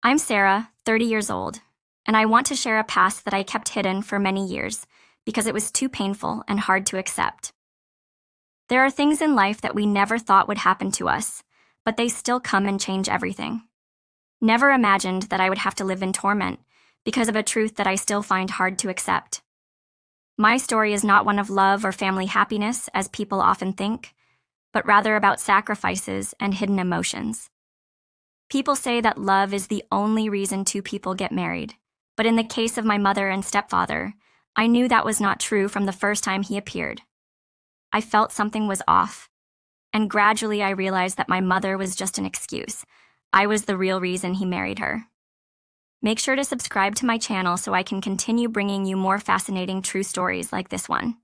I'm Sarah, 30 years old, and I want to share a past that I kept hidden for many years because it was too painful and hard to accept. There are things in life that we never thought would happen to us, but they still come and change everything. Never imagined that I would have to live in torment because of a truth that I still find hard to accept. My story is not one of love or family happiness, as people often think, but rather about sacrifices and hidden emotions. People say that love is the only reason two people get married, but in the case of my mother and stepfather, I knew that was not true from the first time he appeared. I felt something was off, and gradually I realized that my mother was just an excuse. I was the real reason he married her. Make sure to subscribe to my channel so I can continue bringing you more fascinating true stories like this one.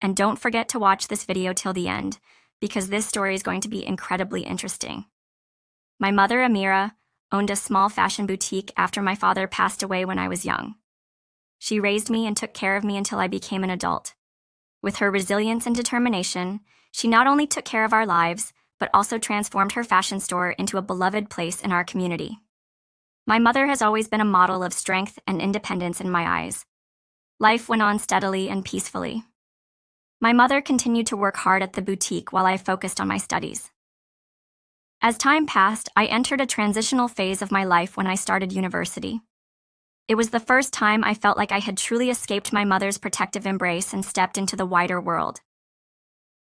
And don't forget to watch this video till the end, because this story is going to be incredibly interesting. My mother, Amira, owned a small fashion boutique after my father passed away when I was young. She raised me and took care of me until I became an adult. With her resilience and determination, she not only took care of our lives, but also transformed her fashion store into a beloved place in our community. My mother has always been a model of strength and independence in my eyes. Life went on steadily and peacefully. My mother continued to work hard at the boutique while I focused on my studies. As time passed, I entered a transitional phase of my life when I started university. It was the first time I felt like I had truly escaped my mother's protective embrace and stepped into the wider world.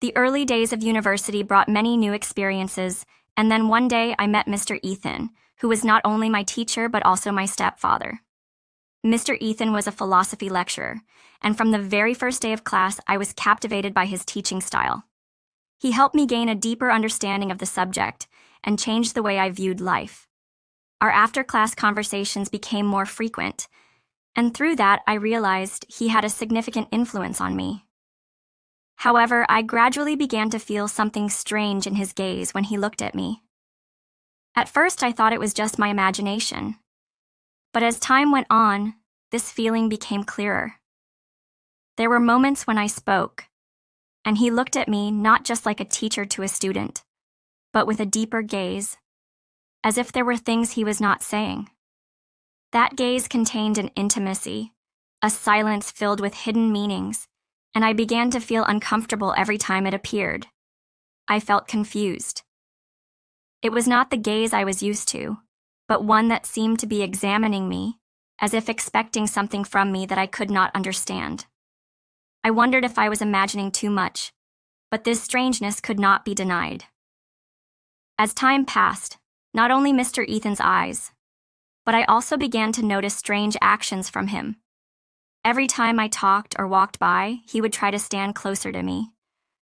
The early days of university brought many new experiences, and then one day I met Mr. Ethan, who was not only my teacher but also my stepfather. Mr. Ethan was a philosophy lecturer, and from the very first day of class, I was captivated by his teaching style. He helped me gain a deeper understanding of the subject and changed the way I viewed life. Our after-class conversations became more frequent, and through that I realized he had a significant influence on me. However, I gradually began to feel something strange in his gaze when he looked at me. At first, I thought it was just my imagination. But as time went on, this feeling became clearer. There were moments when I spoke, and he looked at me not just like a teacher to a student, but with a deeper gaze, as if there were things he was not saying. That gaze contained an intimacy, a silence filled with hidden meanings, and I began to feel uncomfortable every time it appeared. I felt confused. It was not the gaze I was used to, but one that seemed to be examining me, as if expecting something from me that I could not understand. I wondered if I was imagining too much, but this strangeness could not be denied. As time passed, not only Mr. Ethan's eyes, but I also began to notice strange actions from him. Every time I talked or walked by, he would try to stand closer to me,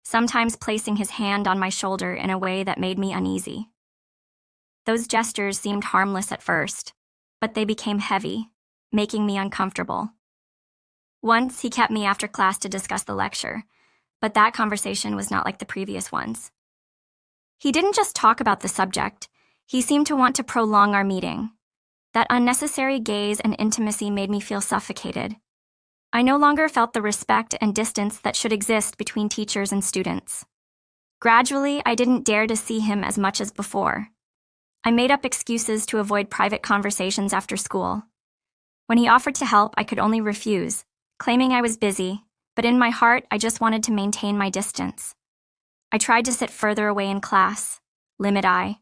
sometimes placing his hand on my shoulder in a way that made me uneasy. Those gestures seemed harmless at first, but they became heavy, making me uncomfortable. Once, he kept me after class to discuss the lecture, but that conversation was not like the previous ones. He didn't just talk about the subject, he seemed to want to prolong our meeting. That unnecessary gaze and intimacy made me feel suffocated. I no longer felt the respect and distance that should exist between teachers and students. Gradually, I didn't dare to see him as much as before. I made up excuses to avoid private conversations after school. When he offered to help, I could only refuse, claiming I was busy, but in my heart, I just wanted to maintain my distance. I tried to sit further away in class, limit eye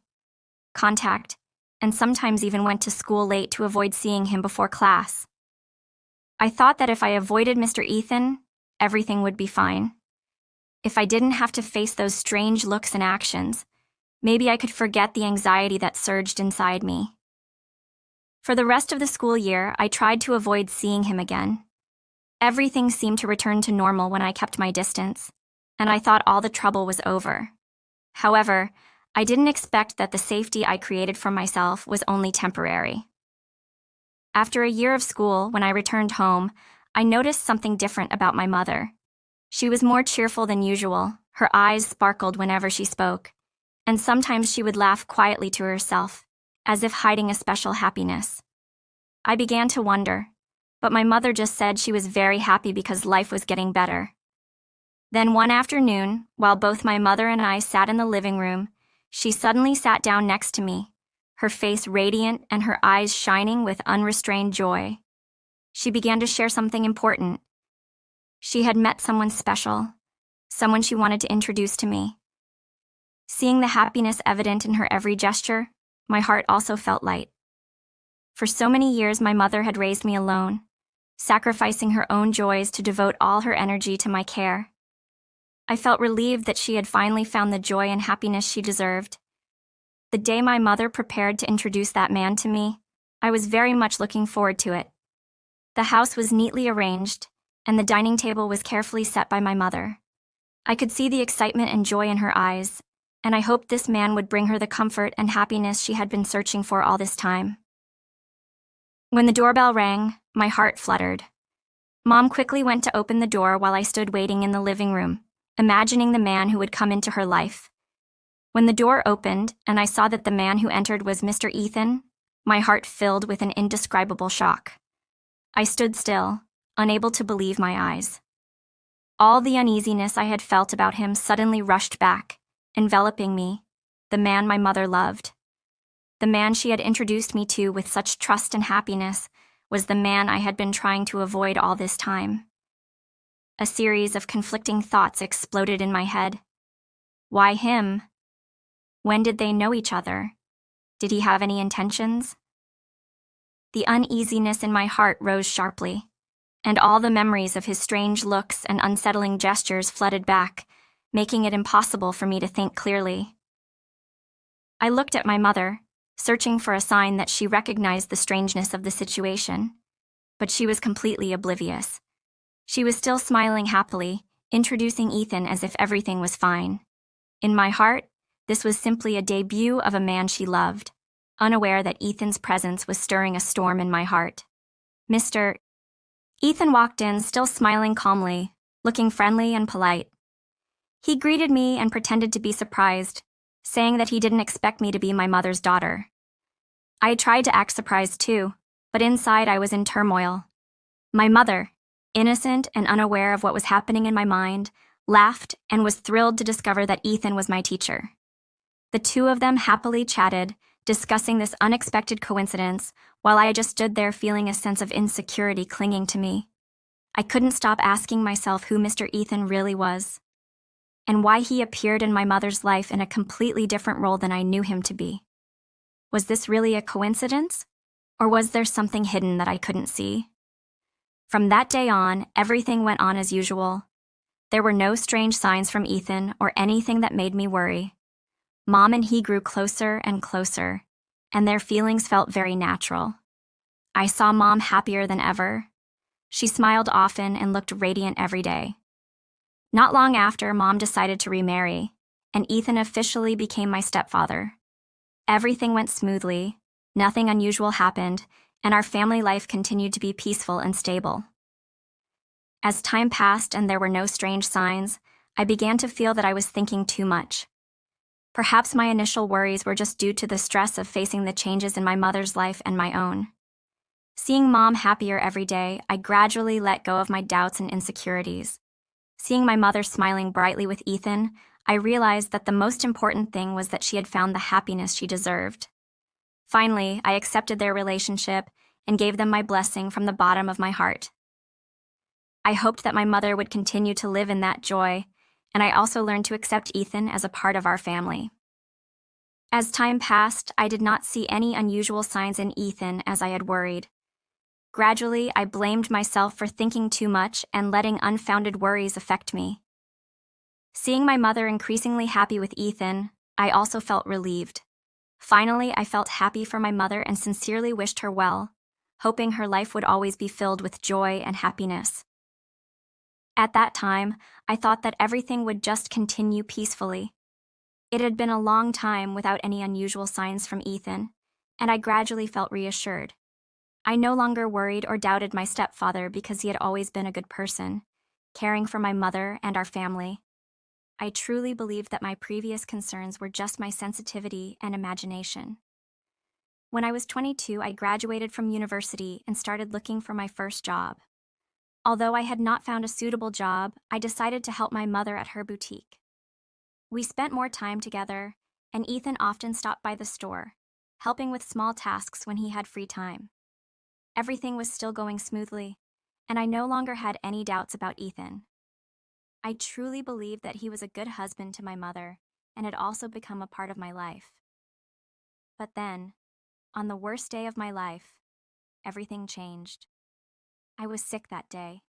contact, and sometimes even went to school late to avoid seeing him before class. I thought that if I avoided Mr. Ethan, everything would be fine. If I didn't have to face those strange looks and actions, maybe I could forget the anxiety that surged inside me. For the rest of the school year, I tried to avoid seeing him again. Everything seemed to return to normal when I kept my distance, and I thought all the trouble was over. However, I didn't expect that the safety I created for myself was only temporary. After a year of school, when I returned home, I noticed something different about my mother. She was more cheerful than usual, her eyes sparkled whenever she spoke, and sometimes she would laugh quietly to herself, as if hiding a special happiness. I began to wonder, but my mother just said she was very happy because life was getting better. Then one afternoon, while both my mother and I sat in the living room, she suddenly sat down next to me, her face radiant and her eyes shining with unrestrained joy. She began to share something important. She had met someone special, someone she wanted to introduce to me. Seeing the happiness evident in her every gesture, my heart also felt light. For so many years, my mother had raised me alone, sacrificing her own joys to devote all her energy to my care. I felt relieved that she had finally found the joy and happiness she deserved. The day my mother prepared to introduce that man to me, I was very much looking forward to it. The house was neatly arranged, and the dining table was carefully set by my mother. I could see the excitement and joy in her eyes, and I hoped this man would bring her the comfort and happiness she had been searching for all this time. When the doorbell rang, my heart fluttered. Mom quickly went to open the door while I stood waiting in the living room, imagining the man who would come into her life. When the door opened and I saw that the man who entered was Mr. Ethan, my heart filled with an indescribable shock. I stood still, unable to believe my eyes. All the uneasiness I had felt about him suddenly rushed back, enveloping me, the man my mother loved. The man she had introduced me to with such trust and happiness was the man I had been trying to avoid all this time. A series of conflicting thoughts exploded in my head. Why him? When did they know each other? Did he have any intentions? The uneasiness in my heart rose sharply, and all the memories of his strange looks and unsettling gestures flooded back, making it impossible for me to think clearly. I looked at my mother, searching for a sign that she recognized the strangeness of the situation, but she was completely oblivious. She was still smiling happily, introducing Ethan as if everything was fine. In my heart, this was simply a debut of a man she loved, unaware that Ethan's presence was stirring a storm in my heart. Mr. Ethan walked in, still smiling calmly, looking friendly and polite. He greeted me and pretended to be surprised, saying that he didn't expect me to be my mother's daughter. I tried to act surprised too, but inside I was in turmoil. My mother, innocent and unaware of what was happening in my mind, laughed and was thrilled to discover that Ethan was my teacher. The two of them happily chatted, discussing this unexpected coincidence, while I just stood there feeling a sense of insecurity clinging to me. I couldn't stop asking myself who Mr. Ethan really was, and why he appeared in my mother's life in a completely different role than I knew him to be. Was this really a coincidence? Or was there something hidden that I couldn't see? From that day on, everything went on as usual. There were no strange signs from Ethan or anything that made me worry. Mom and he grew closer and closer, and their feelings felt very natural. I saw Mom happier than ever. She smiled often and looked radiant every day. Not long after, Mom decided to remarry, and Ethan officially became my stepfather. Everything went smoothly, nothing unusual happened, and our family life continued to be peaceful and stable. As time passed and there were no strange signs, I began to feel that I was thinking too much. Perhaps my initial worries were just due to the stress of facing the changes in my mother's life and my own. Seeing Mom happier every day, I gradually let go of my doubts and insecurities. Seeing my mother smiling brightly with Ethan, I realized that the most important thing was that she had found the happiness she deserved. Finally, I accepted their relationship and gave them my blessing from the bottom of my heart. I hoped that my mother would continue to live in that joy, and I also learned to accept Ethan as a part of our family. As time passed, I did not see any unusual signs in Ethan as I had worried. Gradually, I blamed myself for thinking too much and letting unfounded worries affect me. Seeing my mother increasingly happy with Ethan, I also felt relieved. Finally, I felt happy for my mother and sincerely wished her well, hoping her life would always be filled with joy and happiness. At that time, I thought that everything would just continue peacefully. It had been a long time without any unusual signs from Ethan, and I gradually felt reassured. I no longer worried or doubted my stepfather because he had always been a good person, caring for my mother and our family. I truly believed that my previous concerns were just my sensitivity and imagination. When I was 22, I graduated from university and started looking for my first job. Although I had not found a suitable job, I decided to help my mother at her boutique. We spent more time together, and Ethan often stopped by the store, helping with small tasks when he had free time. Everything was still going smoothly, and I no longer had any doubts about Ethan. I truly believed that he was a good husband to my mother and had also become a part of my life. But then, on the worst day of my life, everything changed. I was sick that day.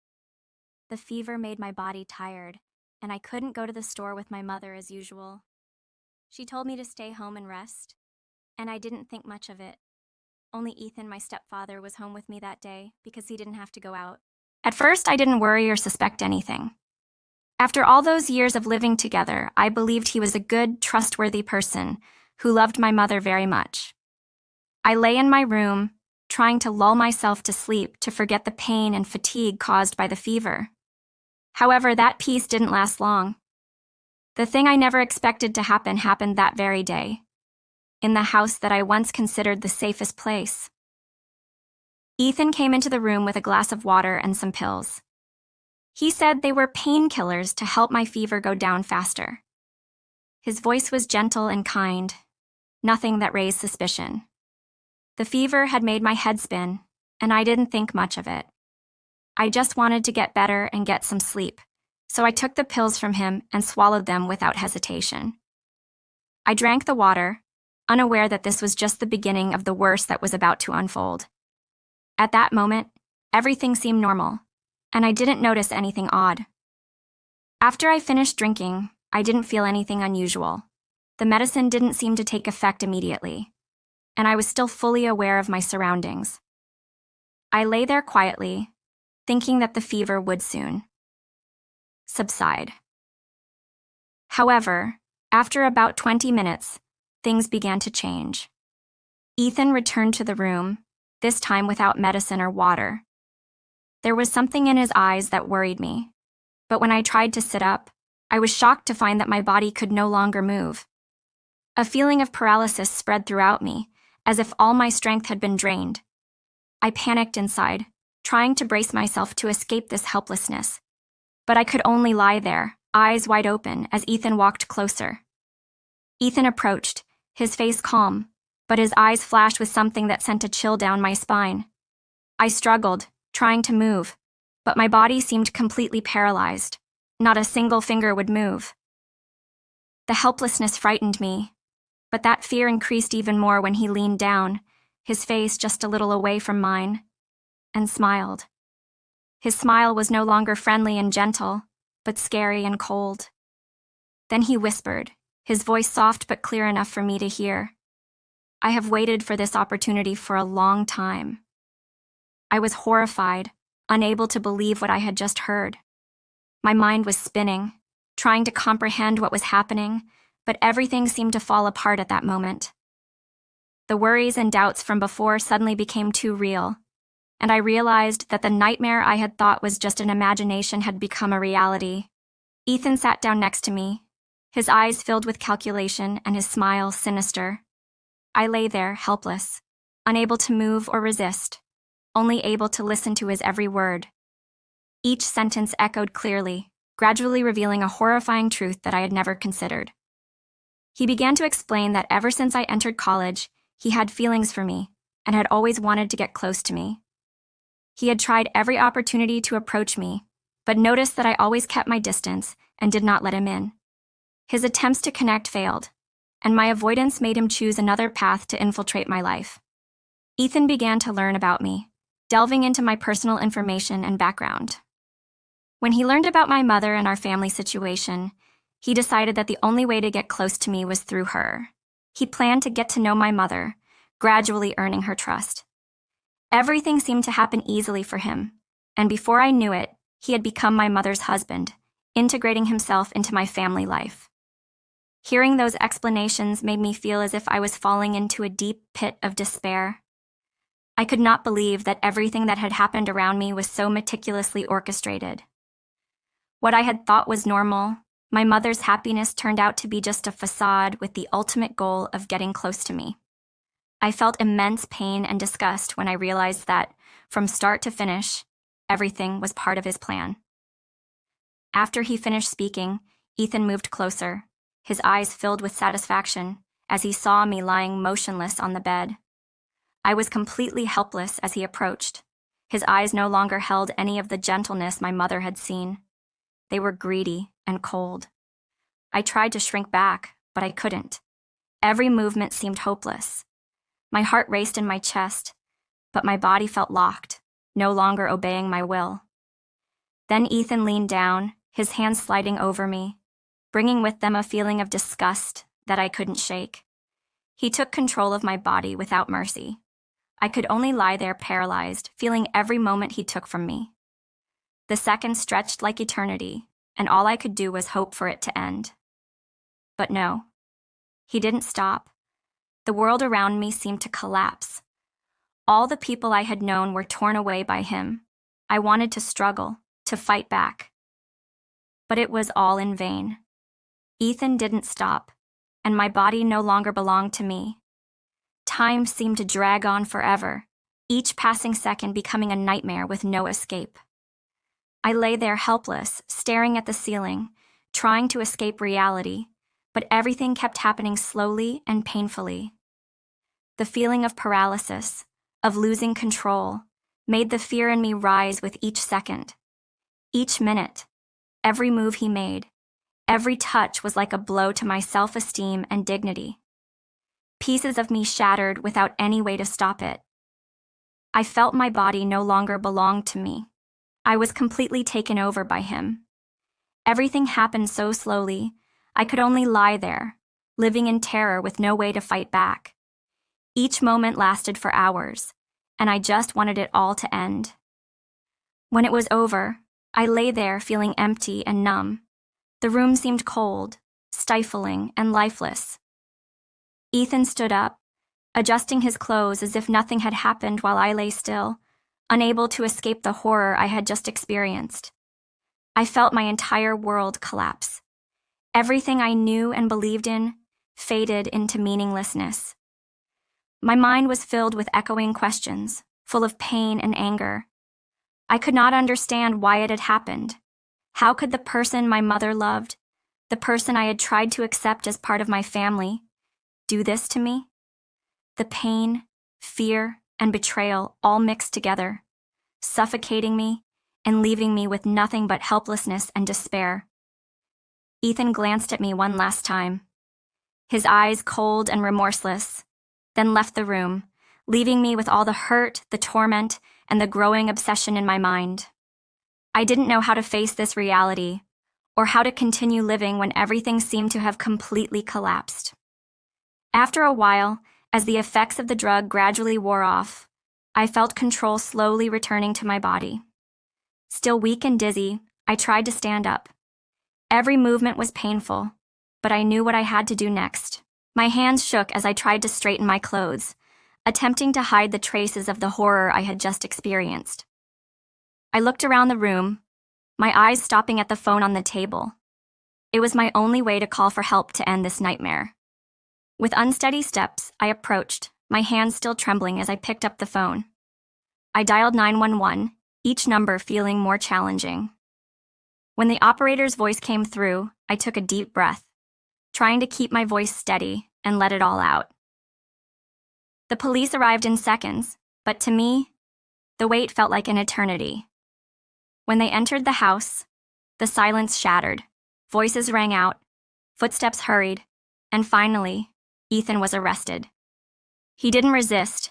The fever made my body tired, and I couldn't go to the store with my mother as usual. She told me to stay home and rest, and I didn't think much of it. Only Ethan, my stepfather, was home with me that day because he didn't have to go out. At first, I didn't worry or suspect anything. After all those years of living together, I believed he was a good, trustworthy person who loved my mother very much. I lay in my room, trying to lull myself to sleep to forget the pain and fatigue caused by the fever. However, that peace didn't last long. The thing I never expected to happen happened that very day, in the house that I once considered the safest place. Ethan came into the room with a glass of water and some pills. He said they were painkillers to help my fever go down faster. His voice was gentle and kind, nothing that raised suspicion. The fever had made my head spin, and I didn't think much of it. I just wanted to get better and get some sleep, so I took the pills from him and swallowed them without hesitation. I drank the water, unaware that this was just the beginning of the worst that was about to unfold. At that moment, everything seemed normal, and I didn't notice anything odd. After I finished drinking, I didn't feel anything unusual. The medicine didn't seem to take effect immediately, and I was still fully aware of my surroundings. I lay there quietly, thinking that the fever would soon subside. However, after about 20 minutes, things began to change. Ethan returned to the room, this time without medicine or water. There was something in his eyes that worried me, but when I tried to sit up, I was shocked to find that my body could no longer move. A feeling of paralysis spread throughout me, as if all my strength had been drained. I panicked inside, trying to brace myself to escape this helplessness. But I could only lie there, eyes wide open, as Ethan walked closer. Ethan approached, his face calm, but his eyes flashed with something that sent a chill down my spine. I struggled, trying to move, but my body seemed completely paralyzed. Not a single finger would move. The helplessness frightened me, but that fear increased even more when he leaned down, his face just a little away from mine, and smiled. His smile was no longer friendly and gentle, but scary and cold. Then he whispered, his voice soft but clear enough for me to hear. I have waited for this opportunity for a long time. I was horrified, unable to believe what I had just heard. My mind was spinning, trying to comprehend what was happening, but everything seemed to fall apart at that moment. The worries and doubts from before suddenly became too real, and I realized that the nightmare I had thought was just an imagination had become a reality. Ethan sat down next to me, his eyes filled with calculation and his smile sinister. I lay there, helpless, unable to move or resist, only able to listen to his every word. Each sentence echoed clearly, gradually revealing a horrifying truth that I had never considered. He began to explain that ever since I entered college, he had feelings for me and had always wanted to get close to me. He had tried every opportunity to approach me, but noticed that I always kept my distance and did not let him in. His attempts to connect failed, and my avoidance made him choose another path to infiltrate my life. Ethan began to learn about me, delving into my personal information and background. When he learned about my mother and our family situation, he decided that the only way to get close to me was through her. He planned to get to know my mother, gradually earning her trust. Everything seemed to happen easily for him, and before I knew it, he had become my mother's husband, integrating himself into my family life. Hearing those explanations made me feel as if I was falling into a deep pit of despair. I could not believe that everything that had happened around me was so meticulously orchestrated. What I had thought was normal, my mother's happiness turned out to be just a facade with the ultimate goal of getting close to me. I felt immense pain and disgust when I realized that, from start to finish, everything was part of his plan. After he finished speaking, Ethan moved closer, his eyes filled with satisfaction, as he saw me lying motionless on the bed. I was completely helpless as he approached. His eyes no longer held any of the gentleness my mother had seen. They were greedy and cold. I tried to shrink back, but I couldn't. Every movement seemed hopeless. My heart raced in my chest, but my body felt locked, no longer obeying my will. Then Ethan leaned down, his hands sliding over me, bringing with them a feeling of disgust that I couldn't shake. He took control of my body without mercy. I could only lie there paralyzed, feeling every moment he took from me. The seconds stretched like eternity, and all I could do was hope for it to end. But no, he didn't stop. The world around me seemed to collapse. All the people I had known were torn away by him. I wanted to struggle, to fight back. But it was all in vain. Ethan didn't stop, and my body no longer belonged to me. Time seemed to drag on forever, each passing second becoming a nightmare with no escape. I lay there helpless, staring at the ceiling, trying to escape reality, but everything kept happening slowly and painfully. The feeling of paralysis, of losing control, made the fear in me rise with each second. Each minute, every move he made, every touch was like a blow to my self-esteem and dignity. Pieces of me shattered without any way to stop it. I felt my body no longer belonged to me. I was completely taken over by him. Everything happened so slowly, I could only lie there, living in terror with no way to fight back. Each moment lasted for hours, and I just wanted it all to end. When it was over, I lay there feeling empty and numb. The room seemed cold, stifling, and lifeless. Ethan stood up, adjusting his clothes as if nothing had happened while I lay still, unable to escape the horror I had just experienced. I felt my entire world collapse. Everything I knew and believed in faded into meaninglessness. My mind was filled with echoing questions, full of pain and anger. I could not understand why it had happened. How could the person my mother loved, the person I had tried to accept as part of my family, do this to me? The pain, fear, and betrayal all mixed together, suffocating me and leaving me with nothing but helplessness and despair. Ethan glanced at me one last time, his eyes cold and remorseless, then left the room, leaving me with all the hurt, the torment, and the growing obsession in my mind. I didn't know how to face this reality, or how to continue living when everything seemed to have completely collapsed. After a while, as the effects of the drug gradually wore off, I felt control slowly returning to my body. Still weak and dizzy, I tried to stand up. Every movement was painful, but I knew what I had to do next. My hands shook as I tried to straighten my clothes, attempting to hide the traces of the horror I had just experienced. I looked around the room, my eyes stopping at the phone on the table. It was my only way to call for help to end this nightmare. With unsteady steps, I approached, my hands still trembling as I picked up the phone. I dialed 911, each number feeling more challenging. When the operator's voice came through, I took a deep breath, trying to keep my voice steady and let it all out. The police arrived in seconds, but to me, the wait felt like an eternity. When they entered the house, the silence shattered, voices rang out, footsteps hurried, and finally, Ethan was arrested. He didn't resist,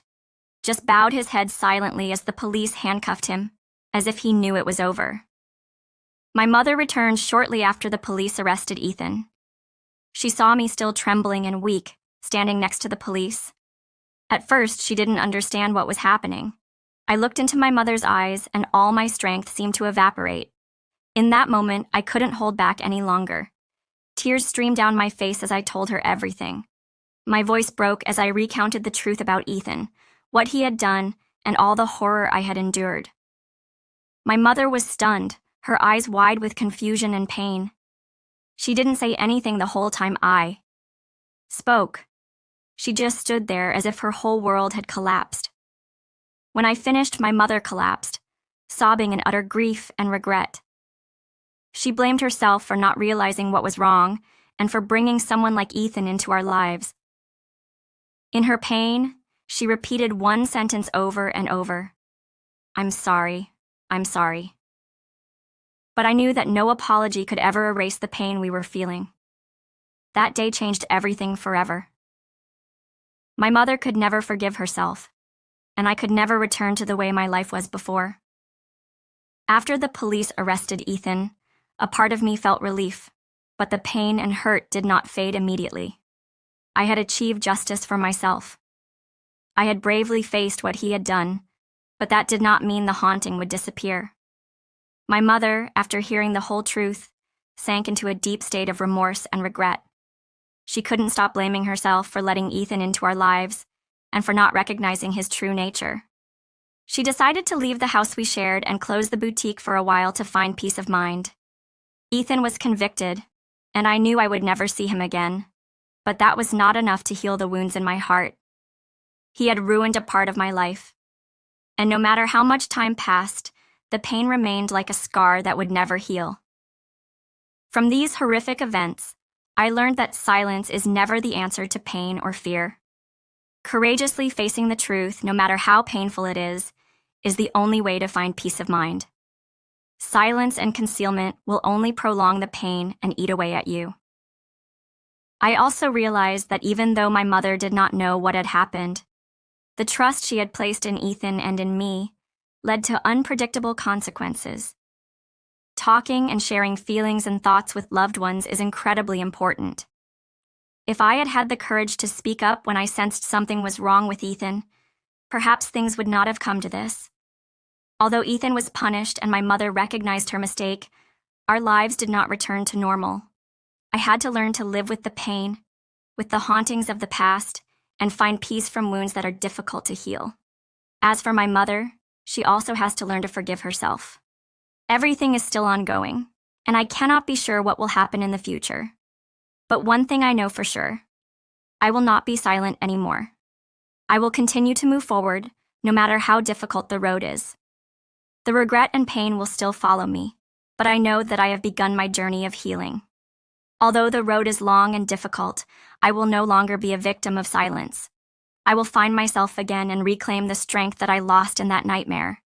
just bowed his head silently as the police handcuffed him, as if he knew it was over. My mother returned shortly after the police arrested Ethan. She saw me still trembling and weak, standing next to the police. At first, she didn't understand what was happening. I looked into my mother's eyes, and all my strength seemed to evaporate. In that moment, I couldn't hold back any longer. Tears streamed down my face as I told her everything. My voice broke as I recounted the truth about Ethan, what he had done, and all the horror I had endured. My mother was stunned, her eyes wide with confusion and pain. She didn't say anything the whole time I spoke. She just stood there as if her whole world had collapsed. When I finished, my mother collapsed, sobbing in utter grief and regret. She blamed herself for not realizing what was wrong and for bringing someone like Ethan into our lives. In her pain, she repeated one sentence over and over. I'm sorry. I'm sorry. But I knew that no apology could ever erase the pain we were feeling. That day changed everything forever. My mother could never forgive herself, and I could never return to the way my life was before. After the police arrested Ethan, a part of me felt relief, but the pain and hurt did not fade immediately. I had achieved justice for myself. I had bravely faced what he had done, but that did not mean the haunting would disappear. My mother, after hearing the whole truth, sank into a deep state of remorse and regret. She couldn't stop blaming herself for letting Ethan into our lives and for not recognizing his true nature. She decided to leave the house we shared and close the boutique for a while to find peace of mind. Ethan was convicted, and I knew I would never see him again, but that was not enough to heal the wounds in my heart. He had ruined a part of my life, and no matter how much time passed, the pain remained like a scar that would never heal. From these horrific events, I learned that silence is never the answer to pain or fear. Courageously facing the truth, no matter how painful it is the only way to find peace of mind. Silence and concealment will only prolong the pain and eat away at you. I also realized that even though my mother did not know what had happened, the trust she had placed in Ethan and in me led to unpredictable consequences. Talking and sharing feelings and thoughts with loved ones is incredibly important. If I had had the courage to speak up when I sensed something was wrong with Ethan, perhaps things would not have come to this. Although Ethan was punished and my mother recognized her mistake, our lives did not return to normal. I had to learn to live with the pain, with the hauntings of the past, and find peace from wounds that are difficult to heal. As for my mother, she also has to learn to forgive herself. Everything is still ongoing, and I cannot be sure what will happen in the future. But one thing I know for sure, I will not be silent anymore. I will continue to move forward, no matter how difficult the road is. The regret and pain will still follow me, but I know that I have begun my journey of healing. Although the road is long and difficult, I will no longer be a victim of silence. I will find myself again and reclaim the strength that I lost in that nightmare.